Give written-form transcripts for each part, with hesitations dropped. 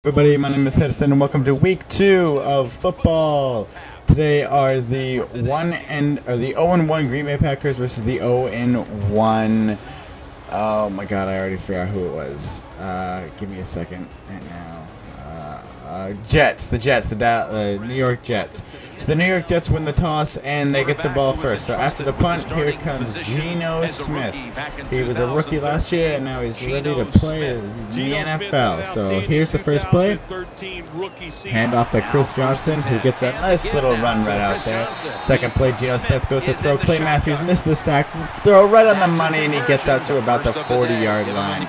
Everybody, my name is Hedison and welcome to week 2 of football. Today are the 0-1 Green Bay Packers versus the 0-1. Oh my god, I already forgot who it was. Give me a second right now. The New York Jets. So the New York Jets win the toss and they get the ball first. So after the punt, here comes Geno Smith. He was a rookie last year and now he's ready to play in the NFL. So here's the first play. Hand off to Chris Johnson, who gets a nice little run right out there. Second play, Geno Smith goes to throw. Clay Matthews missed the sack. Throw right on the money and he gets out to about the 40-yard line.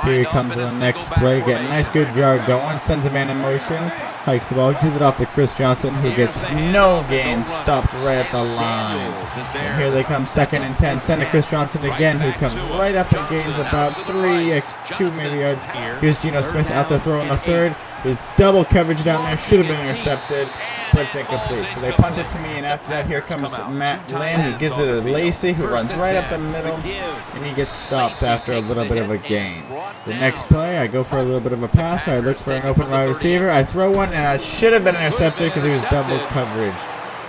Here he comes to the next play. Getting a nice good yard going. Sends a man in motion. Hikes the ball, gives it off to Chris Johnson, who gets no gain, stopped right at the line. And here they come, 2nd and 10. Send to Chris Johnson again, who comes right up and gains about 2 maybe yards. Here's Geno Smith out to throw in the third. There's double coverage down there, should have been intercepted, but it's incomplete. So they punt it to me, and after that, here comes Matt Lynn, who gives it to Lacey, who runs right up the middle, and he gets stopped after a little bit of a gain. The next play, I go for a little bit of a pass. I look for an open wide receiver. I throw one, and I should have been intercepted because he was double coverage.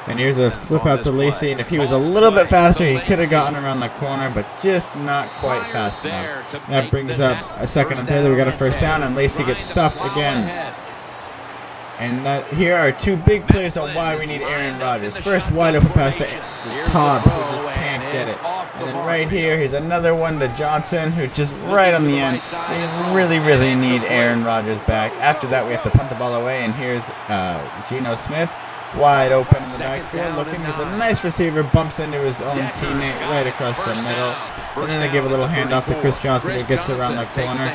And here's a flip out to Lacey, and if he was a little bit faster, he could have gotten around the corner, but just not quite fast enough. That brings up a 2nd and 3rd. We got a first down, and Lacey gets stuffed again. And here are 2 big plays on why we need Aaron Rodgers. First, wide open pass to Cobb, who just can't get it. And then right here, here's another one to Johnson, who just right on the end. We really need Aaron Rodgers back. After that, we have to punt the ball away, and here's Geno Smith. Wide open in the backfield, looking with a nice receiver, bumps into his own teammate right across the middle. And then they give a little handoff to Chris Johnson, who gets around the corner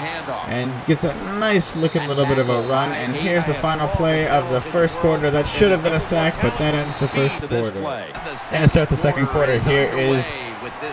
and gets a nice looking little bit of a run. And here's the final play of the first quarter. That should have been a sack, but that ends the first quarter. And to start the second quarter, here is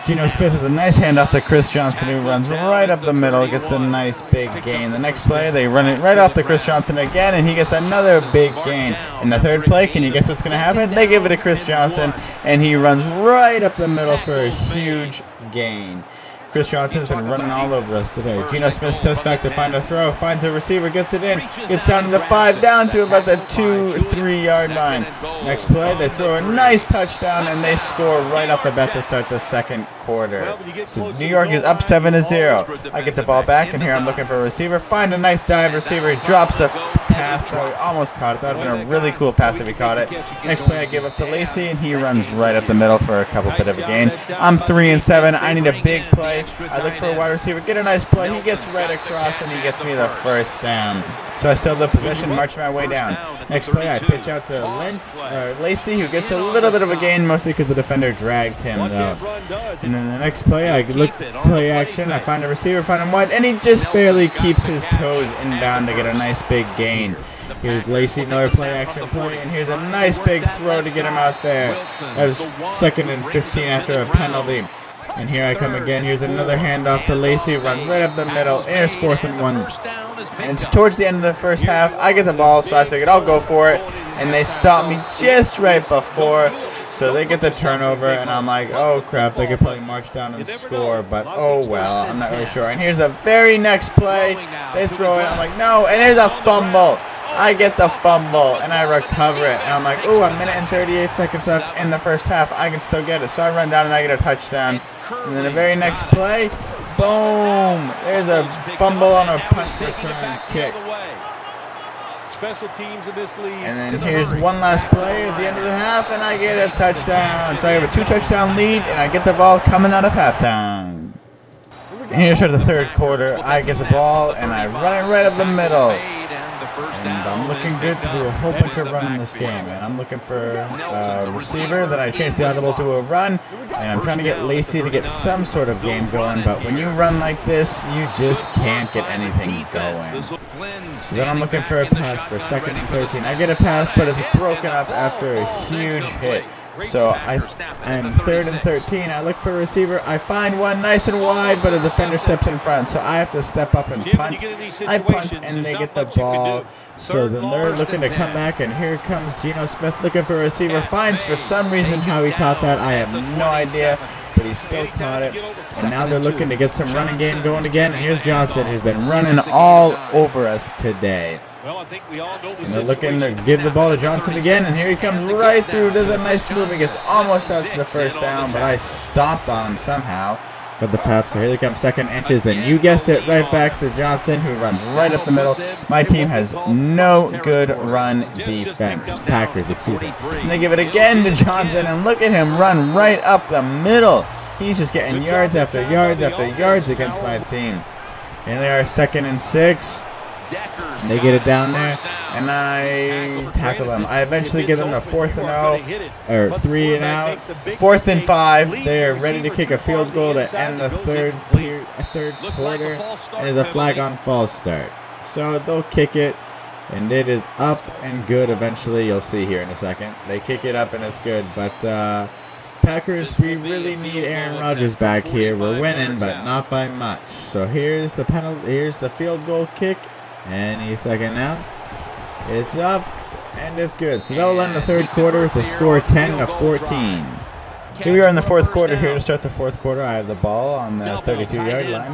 Geno Smith with a nice handoff to Chris Johnson, who runs right up the middle, gets a nice big gain. The next play, they run it right off to Chris Johnson again, and he gets another big gain. In the third play, can you guess what's going to happen? They give it to Chris Johnson, and he runs right up the middle for a huge gain. Chris Johnson's been running all over us today. Geno Smith steps back to find a throw, finds a receiver, gets it in, gets down to the 5, down to about the 2-3 yard line. Next play, they throw a nice touchdown, and they score right off the bat to start the second quarter. So New York is up 7-0. I get the ball back, and here I'm looking for a receiver. Find a nice dive receiver, drops the pass. So he almost caught it. That would have been a really cool pass if he caught it. Next play, I give up to Lacey, and he runs right up the middle for a couple bit of a gain. I'm 3-7. I need a big play. I look for a wide receiver, get a nice play. He gets right across, and he gets me the first down. So I still have the possession, march my way down. Next play, I pitch out to Lacey, who gets a little bit of a gain, mostly because the defender dragged him, though. And then the next play, I look play action. I find a receiver, find him wide, and he just barely keeps his toes inbound to get a nice big gain. Here's Lacey, another play action play, and here's a nice big throw to get him out there. That was 2nd and 15 after a penalty. And here I come again. Here's another handoff to Lacey. Runs right up the middle. Here's 4th and 1. And it's towards the end of the first half. I get the ball, so I figured I'll go for it. And they stop me just right before. So they get the turnover, and I'm like, oh crap, they could probably march down and score, but oh well, I'm not really sure. And here's the very next play. They throw it. I'm like, no. And there's a fumble. I get the fumble, and I recover it. And I'm like, ooh, a minute and 38 seconds left in the first half. I can still get it. So I run down, and I get a touchdown. And then the very next play, boom. There's a fumble on a punt return kick. And then here's one last play at the end of the half, and I get a touchdown. So I have a 2-touchdown lead, and I get the ball coming out of halftime. And here's the third quarter. I get the ball, and I run it right up the middle. And I'm looking good to do a whole bunch of running this game. And I'm looking for a receiver. Then I change the audible to a run. And I'm trying to get Lacey to get some sort of game going. But when you run like this, you just can't get anything going. So then I'm looking for a pass for 2nd and 13. I get a pass, but it's broken up after a huge hit. So I'm 3rd and 13. I look for a receiver. I find one nice and wide, but a defender steps in front. So I have to step up and punt. I punt, and they get the ball. So then they're looking to come back, and here comes Geno Smith looking for a receiver. Finds for some reason how he caught that. I have no idea, but he still caught it. And now they're looking to get some running game going again. And here's Johnson, who's been running all over us today. And they're looking to give the ball to Johnson again, and here he comes right through. Does a nice move. He gets almost out to the first down, but I stomped on him somehow. Got the pass, so here they come, second inches, and you guessed it, right back to Johnson, who runs right up the middle. My team has no good run defense. Packers, excuse me. And they give it again to Johnson, and look at him run right up the middle. He's just getting yards after yards after yards against my team. And they are 2nd and 6. They get it down there, and I tackle them. I eventually give them a 4th and 0, or 3 and out. 4th and 5. They are ready to kick a field goal to end the third quarter. And there's a flag on false start. So they'll kick it, and it is up and good eventually. You'll see here in a second. They kick it up, and it's good. But Packers, we really need Aaron Rodgers back here. We're winning, but not by much. So here's the penalty. Here's the field goal kick. Any second now. It's up, and it's good. So that'll end the third quarter with a score 10-14. Here we are in the fourth quarter. Here to start the fourth quarter, I have the ball on the 32-yard line,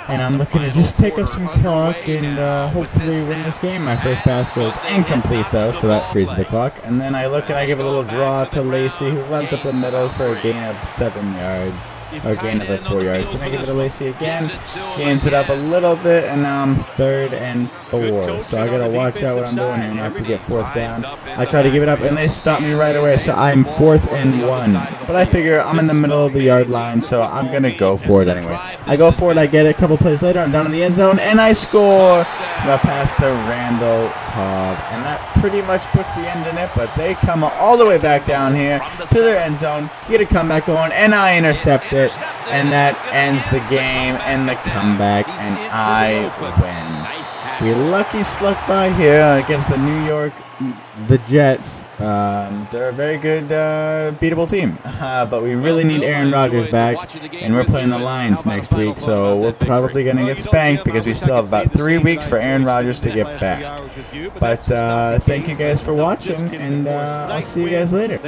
and I'm looking to just take up some clock and hopefully win this game. My first pass goes incomplete, though, so that freezes the clock. And then I look and I give a little draw to Lacey, who runs up the middle for a gain of 7 yards. Or gain of like 4 yards. Then I give it to Lacey again. Gains it up a little bit, and now I'm 3rd and 4. So I gotta watch out what I'm doing here not to get 4th down. I try to give it up, and they stop me right away. So I'm 4th and 1. But I figure I'm in the middle of the yard line, so I'm gonna go for it anyway. I go for it. I get it. A couple plays later, I'm down in the end zone, and I score the pass to Randall Cobb, and that pretty much puts the end in it. But they come all the way back down here to their end zone, get a comeback going, and I intercept it. And that ends the game and the comeback, and I win. We lucky sluck by here against the Jets. They're a very good, beatable team. But we really need Aaron Rodgers back, and we're playing the Lions next week, so we're probably going to get spanked because we still have about 3 weeks for Aaron Rodgers to get back. But thank you guys for watching, and I'll see you guys later.